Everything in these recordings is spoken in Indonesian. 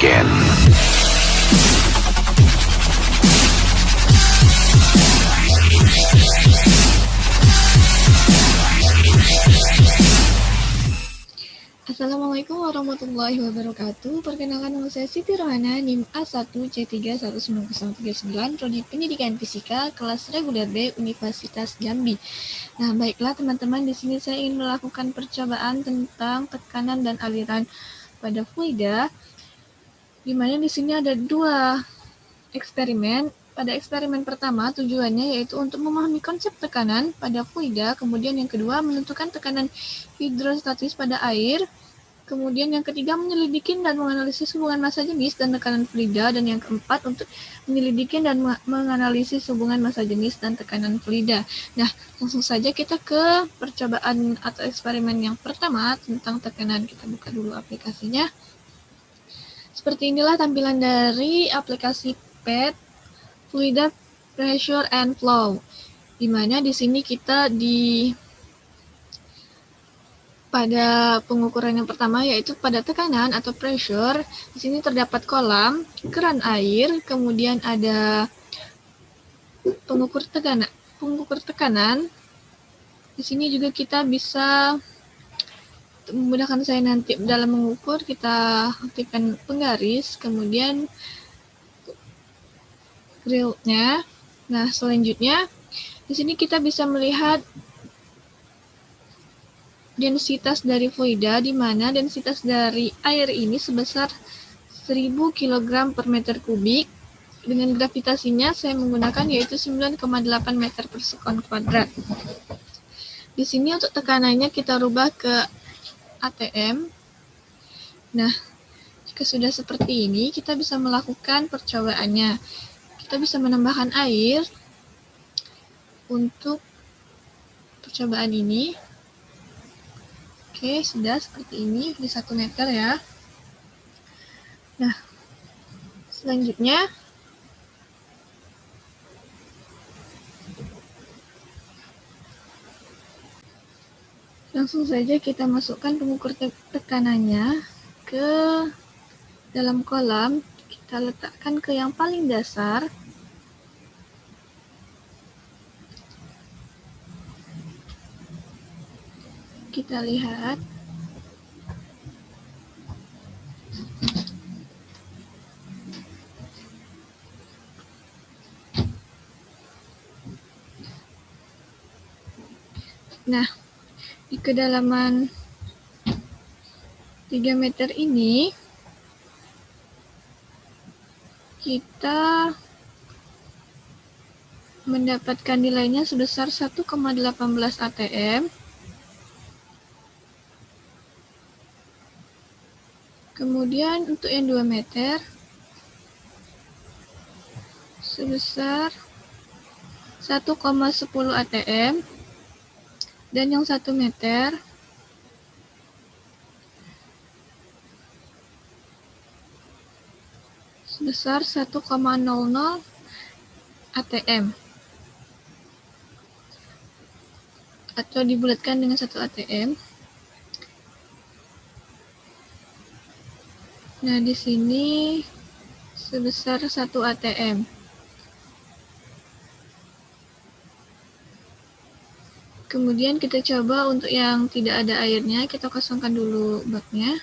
again. Assalamualaikum warahmatullahi wabarakatuh. Perkenalkan, nama saya Siti Rohana, NIM A1C31939, Prodi Pendidikan Fisika, kelas reguler B, Universitas Jambi. Nah, baiklah teman-teman, di sini saya ingin melakukan percobaan tentang tekanan dan aliran pada fluida, di mana di sini ada dua eksperimen. Pada eksperimen pertama, tujuannya yaitu untuk memahami konsep tekanan pada fluida, kemudian yang kedua menentukan tekanan hidrostatis pada air, kemudian yang ketiga menyelidiki dan menganalisis hubungan massa jenis dan tekanan fluida, dan yang keempat untuk menyelidiki dan menganalisis hubungan massa jenis dan tekanan fluida. Nah, langsung saja kita ke percobaan atau eksperimen yang pertama tentang tekanan. Kita buka dulu aplikasinya. Seperti inilah tampilan dari aplikasi PET, Fluid Pressure and Flow, di mana di sini kita pada pengukuran yang pertama yaitu pada tekanan atau pressure. Di sini terdapat kolam, keran air, kemudian ada pengukur tekanan. Di sini juga kita bisa memudahkan saya nanti dalam mengukur, kita aktifkan penggaris, kemudian grillnya. Nah, selanjutnya di sini kita bisa melihat densitas dari fluida, di mana densitas dari air ini sebesar 1000 kg per meter kubik. Dengan gravitasinya saya menggunakan yaitu 9,8 meter per sekon kuadrat. Di sini untuk tekanannya kita rubah ke ATM. Nah, jika sudah seperti ini, kita bisa melakukan percobaannya. Kita bisa menambahkan air untuk percobaan ini. Oke, sudah seperti ini di 1 meter ya. Nah, selanjutnya langsung saja kita masukkan pengukur tekanannya ke dalam kolam. Kita letakkan ke yang paling dasar. Kita lihat. Nah, di kedalaman 3 meter ini kita mendapatkan nilainya sebesar 1,18 ATM. Kemudian untuk yang 2 meter sebesar 1,10 ATM, dan yang 1 meter sebesar 1,00 ATM, atau dibulatkan dengan 1 ATM. Nah, di sini sebesar 1 ATM. Kemudian kita coba untuk yang tidak ada airnya, kita kosongkan dulu baknya.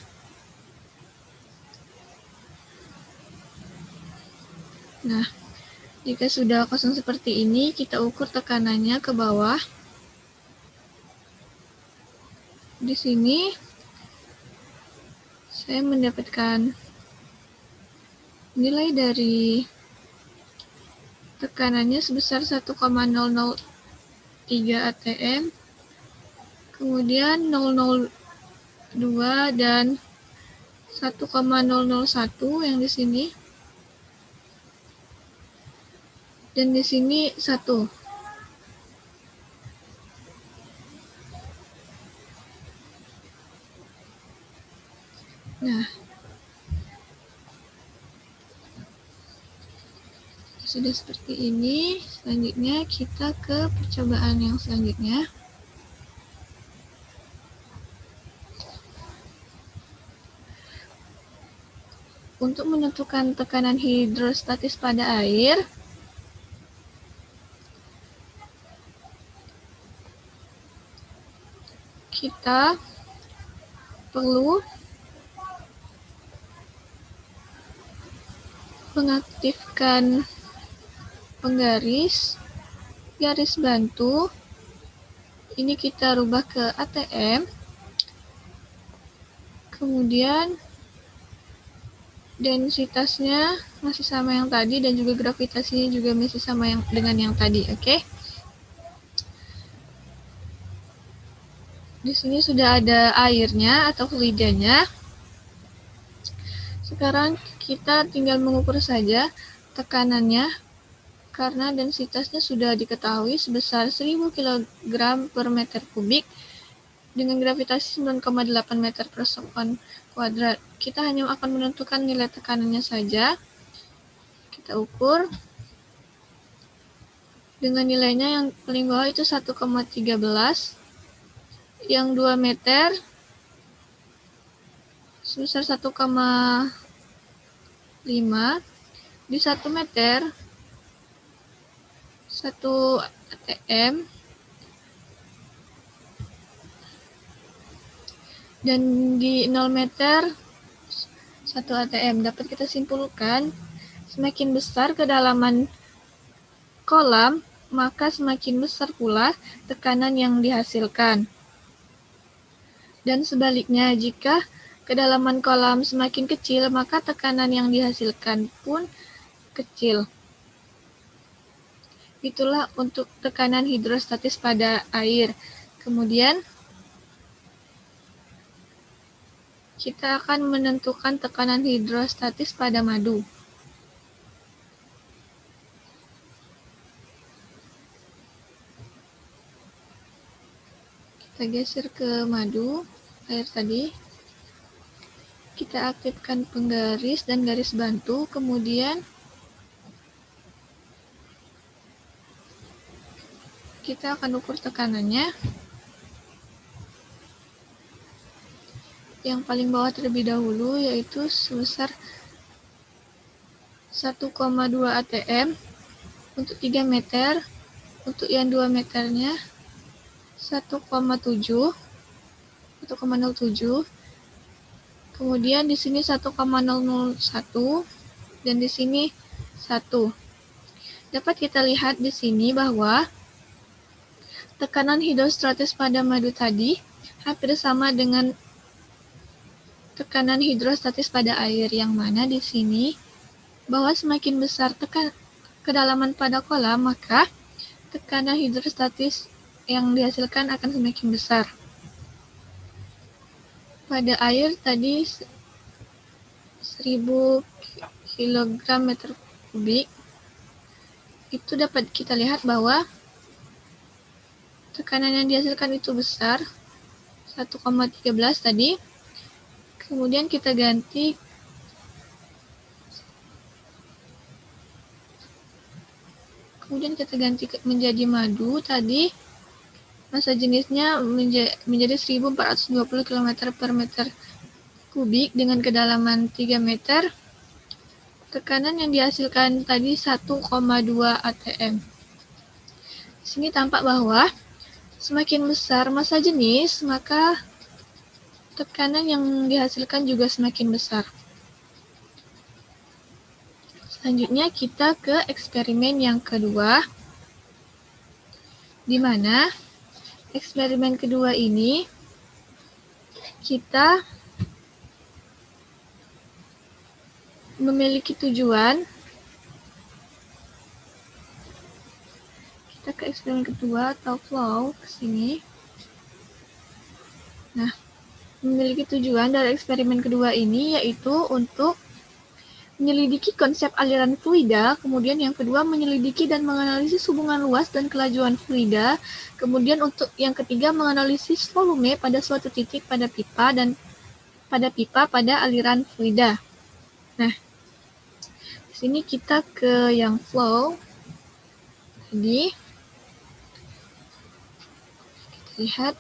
Nah, jika sudah kosong seperti ini, kita ukur tekanannya ke bawah. Di sini saya mendapatkan nilai dari tekanannya sebesar 1,003 ATM, kemudian 002 dan 1,001 yang di sini, dan di sini 1. Nah, sudah seperti ini. Selanjutnya kita ke percobaan yang selanjutnya. untuk menentukan tekanan hidrostatis pada air, kita perlu mengaktifkan penggaris, garis bantu. Ini kita rubah ke ATM. Kemudian densitasnya masih sama yang tadi dan juga gravitasinya juga masih sama dengan yang tadi, oke? Di sini sudah ada airnya atau fluidanya. Sekarang kita tinggal mengukur saja tekanannya karena densitasnya sudah diketahui sebesar 1000 kg per meter kubik dengan gravitasi 9,8 meter per sekon kuadrat. Kita hanya akan menentukan nilai tekanannya saja. Kita ukur. Dengan nilainya yang paling bawah itu 1,13. Yang 2 meter sebesar 1,5. Di 1 meter 1 ATM. Dan di 0 meter 1 ATM. Dapat kita simpulkan, semakin besar kedalaman kolam, maka semakin besar pula tekanan yang dihasilkan. Dan sebaliknya, jika kedalaman kolam semakin kecil, maka tekanan yang dihasilkan pun kecil. Itulah untuk tekanan hidrostatis pada air. Kemudian, kita akan menentukan tekanan hidrostatis pada madu. Kita geser ke madu, air tadi. Kita aktifkan penggaris dan garis bantu, kemudian kita akan ukur tekanannya. Yang paling bawah terlebih dahulu, yaitu sebesar 1,2 ATM untuk 3 meter. Untuk yang 2 meternya 1,07. Kemudian di sini 1,001 dan di sini 1. Dapat kita lihat di sini bahwa tekanan hidrostatis pada madu tadi hampir sama dengan tekanan hidrostatis pada air, yang mana di sini bahwa semakin besar kedalaman pada kolam, maka tekanan hidrostatis yang dihasilkan akan semakin besar. Pada air tadi 1000 kg meter kubik, itu dapat kita lihat bahwa tekanan yang dihasilkan itu besar, 1,13 tadi. Kemudian kita ganti menjadi madu tadi. Massa jenisnya menjadi 1420 km per meter kubik dengan kedalaman 3 meter. Tekanan yang dihasilkan tadi 1,2 ATM. Di sini tampak bahwa semakin besar massa jenis, maka tekanan yang dihasilkan juga semakin besar. Selanjutnya kita ke eksperimen yang kedua, di mana eksperimen kedua ini kita memiliki tujuan. Kita ke eksperimen kedua atau flow ke sini. Nah, memiliki tujuan dari eksperimen kedua ini yaitu untuk menyelidiki konsep aliran fluida, kemudian yang kedua menyelidiki dan menganalisis hubungan luas dan kelajuan fluida, kemudian untuk yang ketiga menganalisis volume pada suatu titik pada pipa dan pada aliran fluida. Nah, di sini kita ke yang flow. Jadi, kita lihat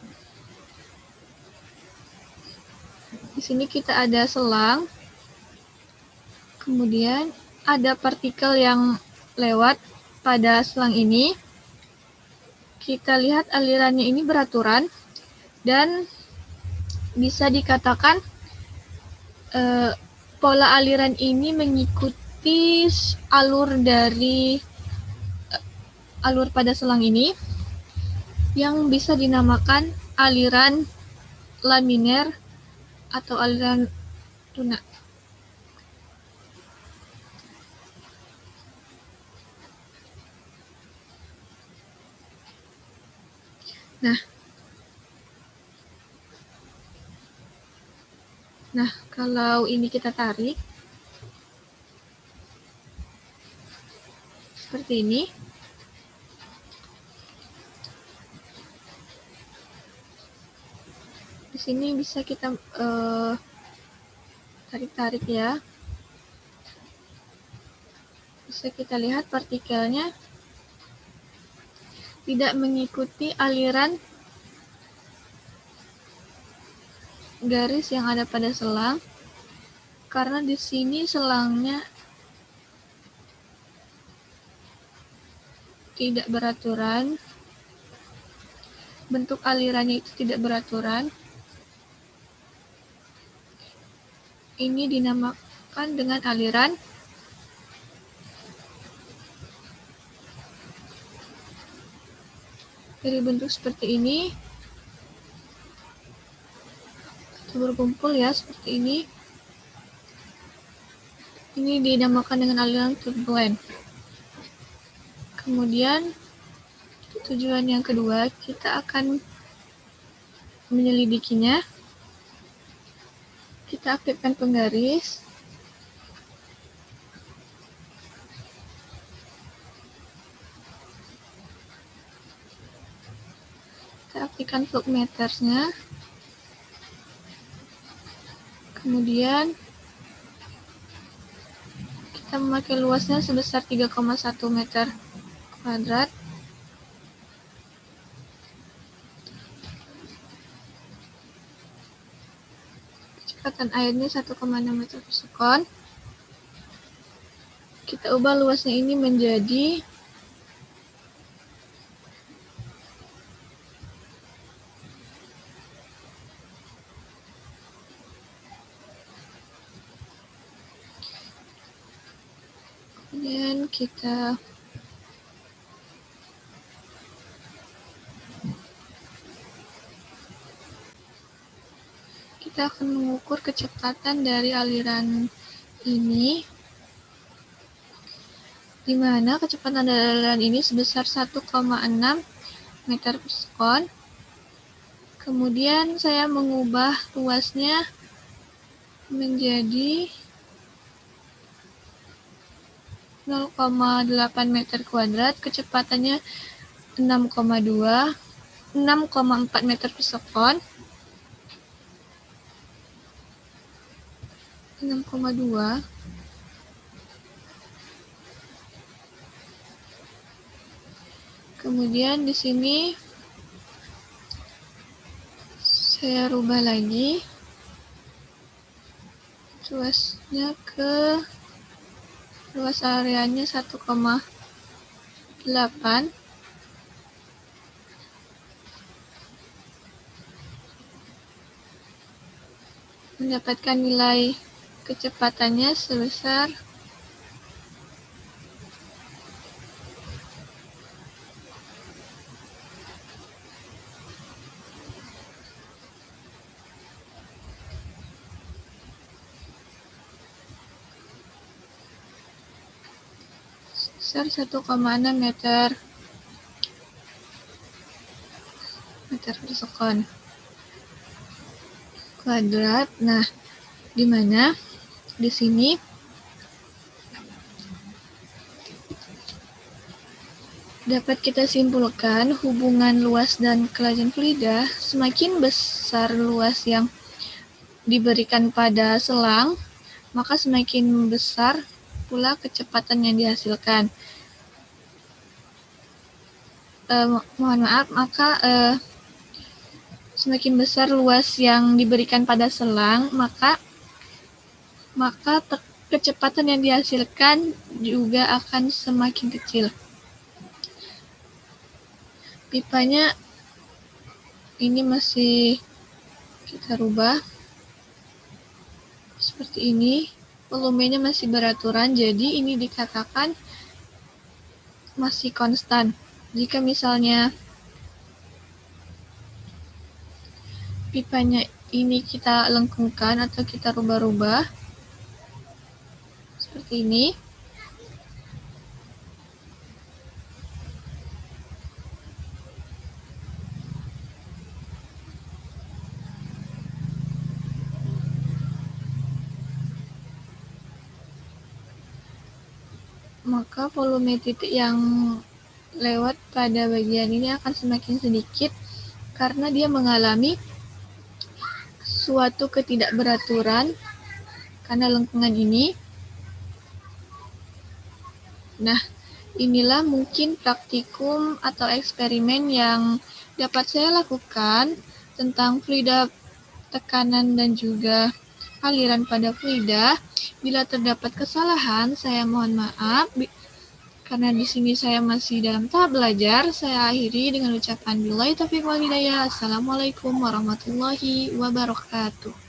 di sini kita ada selang. Kemudian ada partikel yang lewat pada selang ini. Kita lihat alirannya ini beraturan dan bisa dikatakan pola aliran ini mengikuti alur dari alur pada selang ini yang bisa dinamakan aliran laminer atau aliran lunak. Nah, kalau ini kita tarik seperti ini, di sini bisa kita tarik-tarik ya. Bisa kita lihat partikelnya tidak mengikuti aliran garis yang ada pada selang, karena di sini selangnya tidak beraturan, bentuk alirannya itu tidak beraturan. Ini dinamakan dengan aliran dari bentuk seperti ini, berkumpul ya seperti ini. Ini dinamakan dengan aliran turbulent. Kemudian tujuan yang kedua, kita akan menyelidikinya. Kita aktifkan penggaris. Kita aktifkan voltmeternya. Kemudian kita memakai luasnya sebesar 3,1 meter kuadrat. Kecepatan airnya 1,6 meter per sekon. Kita ubah luasnya ini menjadi kemudian kita akan mengukur kecepatan dari aliran ini, di mana kecepatan dari aliran ini sebesar 1,6 meter per sekon. Kemudian saya mengubah luasnya menjadi 0,8 meter kuadrat, kecepatannya 6,4 meter per sekon. 6,2. Kemudian di sini saya rubah lagi luasnya ke luas areanya 1,8, mendapatkan nilai kecepatannya sebesar 1,6 meter per sekon kuadrat. Nah, di mana di sini dapat kita simpulkan hubungan luas dan kelajuan fluida. Semakin besar luas yang diberikan pada selang, maka semakin besar pula kecepatan yang dihasilkan. Mohon maaf, maka semakin besar luas yang diberikan pada selang, maka kecepatan yang dihasilkan juga akan semakin kecil. Pipanya ini masih kita rubah seperti ini, volumenya masih beraturan, jadi ini dikatakan masih konstan. Jika misalnya pipanya ini kita lengkungkan atau kita rubah-rubah seperti ini, maka volume titik yang lewat pada bagian ini akan semakin sedikit karena dia mengalami suatu ketidakberaturan karena lengkungan ini. Nah, inilah mungkin praktikum atau eksperimen yang dapat saya lakukan tentang fluida tekanan dan juga aliran pada fluida. Bila terdapat kesalahan, saya mohon maaf. Karena di sini saya masih dalam tahap belajar, saya akhiri dengan ucapan billahi taufiq wal hidayah. Assalamualaikum warahmatullahi wabarakatuh.